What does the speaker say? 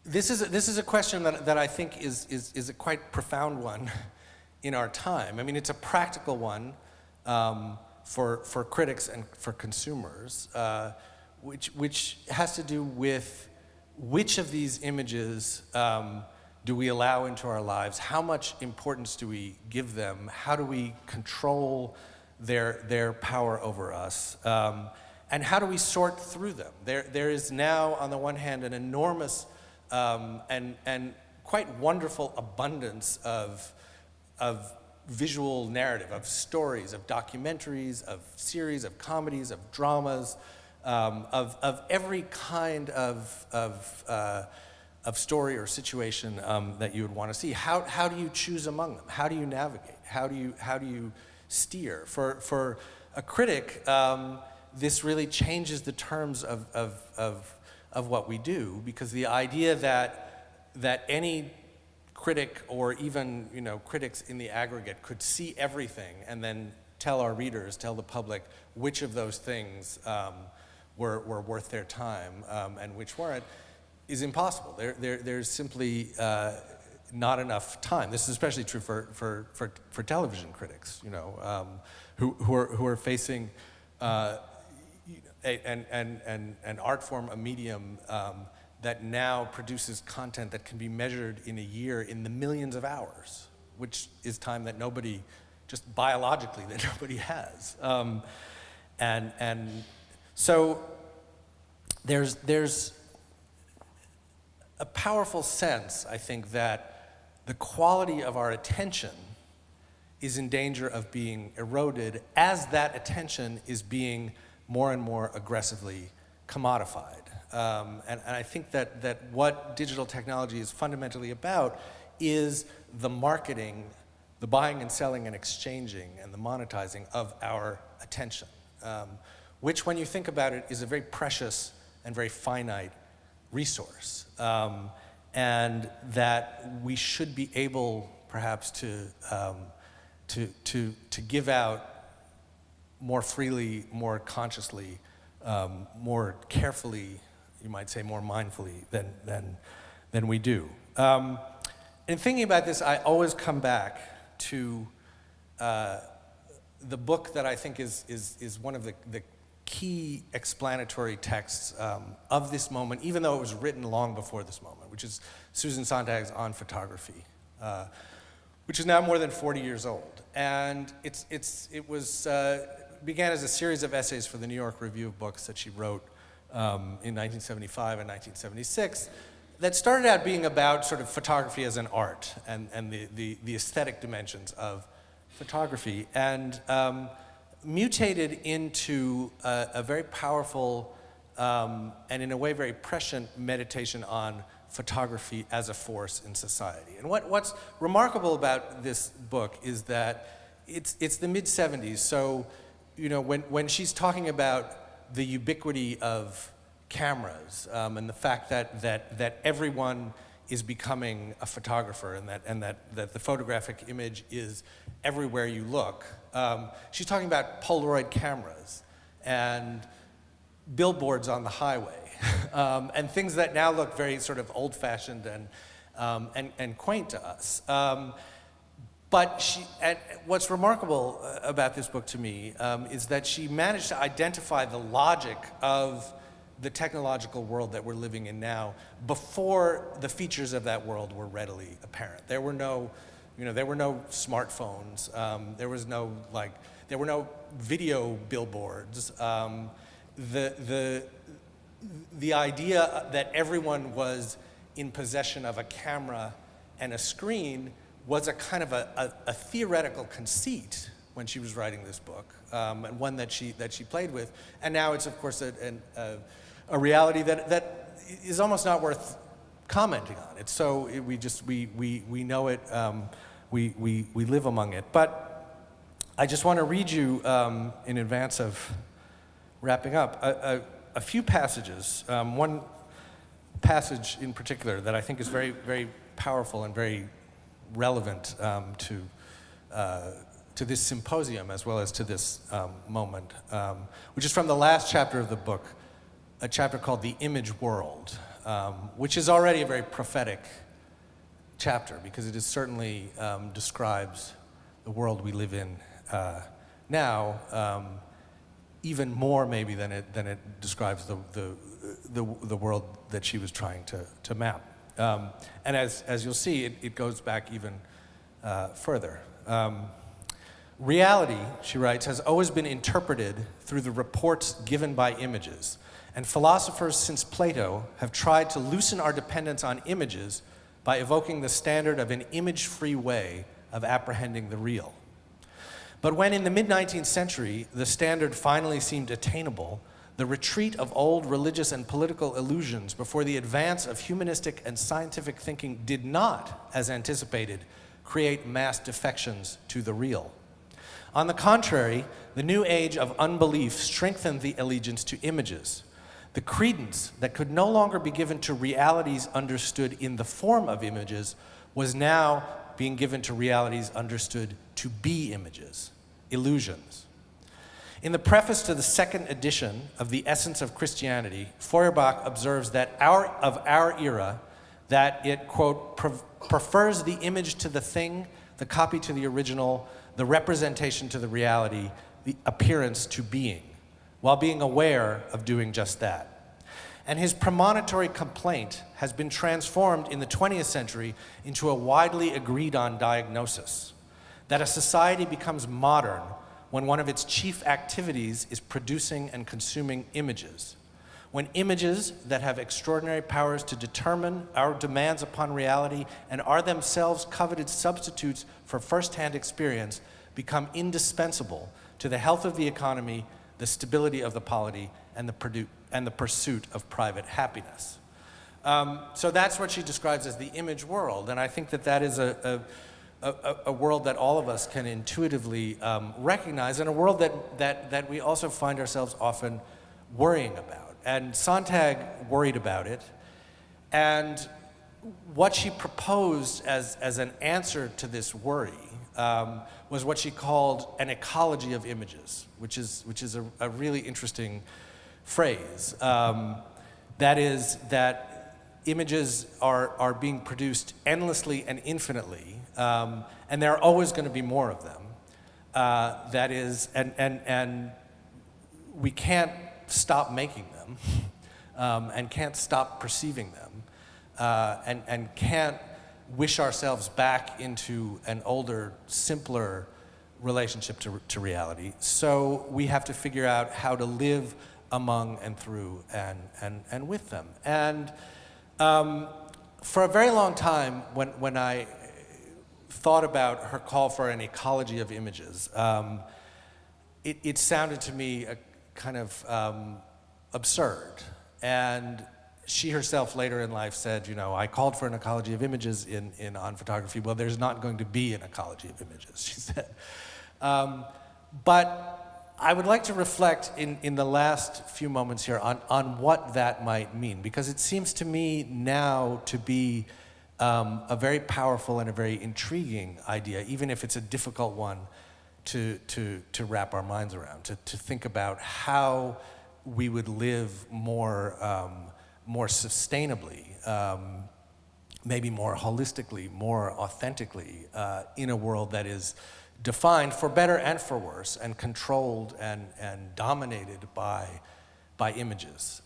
This is a question that I think is a quite profound one in our time. I mean, it's a practical one for critics and for consumers, which has to do with which of these images do we allow into our lives? How much importance do we give them? How do we control their power over us? And how do we sort through them? There is now, on the one hand, an enormous and quite wonderful abundance of visual narrative, of stories, of documentaries, of series, of comedies, of dramas, of every kind of story or situation that you would want to see. How do you choose among them? How do you navigate? How do you steer? For a critic, this really changes the terms of what we do, because the idea that any critic, or even critics in the aggregate, could see everything and then tell our readers, tell the public which of those things were worth their time and which weren't, is impossible. There's simply not enough time. This is especially true for television critics, who are facing an art form, a medium that now produces content that can be measured in a year in the millions of hours, which is time that nobody, just biologically, that nobody has. And so there's a powerful sense, I think, that the quality of our attention is in danger of being eroded as that attention is being more and more aggressively commodified. And I think that what digital technology is fundamentally about is the marketing, the buying and selling and exchanging and the monetizing of our attention, which, when you think about it, is a very precious and very finite resource, and that we should be able, perhaps, to give out more freely, more consciously, more carefully, you might say more mindfully than we do. In thinking about this, I always come back to the book that I think is one of the key explanatory texts of this moment, even though it was written long before this moment, which is Susan Sontag's On Photography, which is now more than 40 years old. And it began as a series of essays for the New York Review of Books that she wrote in 1975 and 1976 that started out being about sort of photography as an art and the aesthetic dimensions of photography, and mutated into a very powerful and in a way very prescient meditation on photography as a force in society. And what's remarkable about this book is that it's the mid-70s, so when she's talking about the ubiquity of cameras and the fact that everyone is becoming a photographer, and that the photographic image is everywhere you look, she's talking about Polaroid cameras and billboards on the highway and things that now look very sort of old-fashioned and quaint to us. But what's remarkable about this book to me is that she managed to identify the logic of the technological world that we're living in now before the features of that world were readily apparent. There were no smartphones. There were no video billboards. The idea that everyone was in possession of a camera and a screen was a kind of a theoretical conceit when she was writing this book, and one that she played with. And now it's, of course, a reality that is almost not worth commenting on. It's so we know it, we live among it. But I just want to read you in advance of wrapping up a few passages. One passage in particular that I think is very, very powerful and very relevant to this symposium as well as to this moment, which is from the last chapter of the book, a chapter called The Image World. which is already a very prophetic chapter because it is certainly describes the world we live in now, even more maybe than it describes the world that she was trying to map. And as you'll see, it goes back even further. Reality, she writes, has always been interpreted through the reports given by images, and philosophers since Plato have tried to loosen our dependence on images by evoking the standard of an image-free way of apprehending the real. But when in the mid-19th century the standard finally seemed attainable, the retreat of old religious and political illusions before the advance of humanistic and scientific thinking did not, as anticipated, create mass defections to the real. On the contrary, the new age of unbelief strengthened the allegiance to images. The credence that could no longer be given to realities understood in the form of images was now being given to realities understood to be images, illusions. In the preface to the second edition of The Essence of Christianity, Feuerbach observes that of our era, that it, quote, prefers the image to the thing, the copy to the original, the representation to the reality, the appearance to being, while being aware of doing just that. And his premonitory complaint has been transformed in the 20th century into a widely agreed on diagnosis, that a society becomes modern when one of its chief activities is producing and consuming images. When images that have extraordinary powers to determine our demands upon reality and are themselves coveted substitutes for first-hand experience become indispensable to the health of the economy, the stability of the polity, and the pursuit of private happiness. So that's what she describes as the image world, and I think that is a world that all of us can intuitively recognize, and a world that we also find ourselves often worrying about. And Sontag worried about it, and what she proposed as an answer to this worry was what she called an ecology of images, which is a really interesting phrase. That is that images are being produced endlessly and infinitely, and there are always going to be more of them. That is, and we can't stop making them, and can't stop perceiving them, and can't wish ourselves back into an older, simpler relationship to reality. So we have to figure out how to live among and through and with them. And for a very long time, when I thought about her call for an ecology of images, it sounded to me a kind of absurd. And she herself later in life said, I called for an ecology of images on photography. Well, there's not going to be an ecology of images, she said. But I would like to reflect in the last few moments here on what that might mean, because it seems to me now to be a very powerful and a very intriguing idea, even if it's a difficult one to wrap our minds around, to think about how we would live more sustainably, maybe more holistically, more authentically, in a world that is defined for better and for worse, and controlled and dominated by images.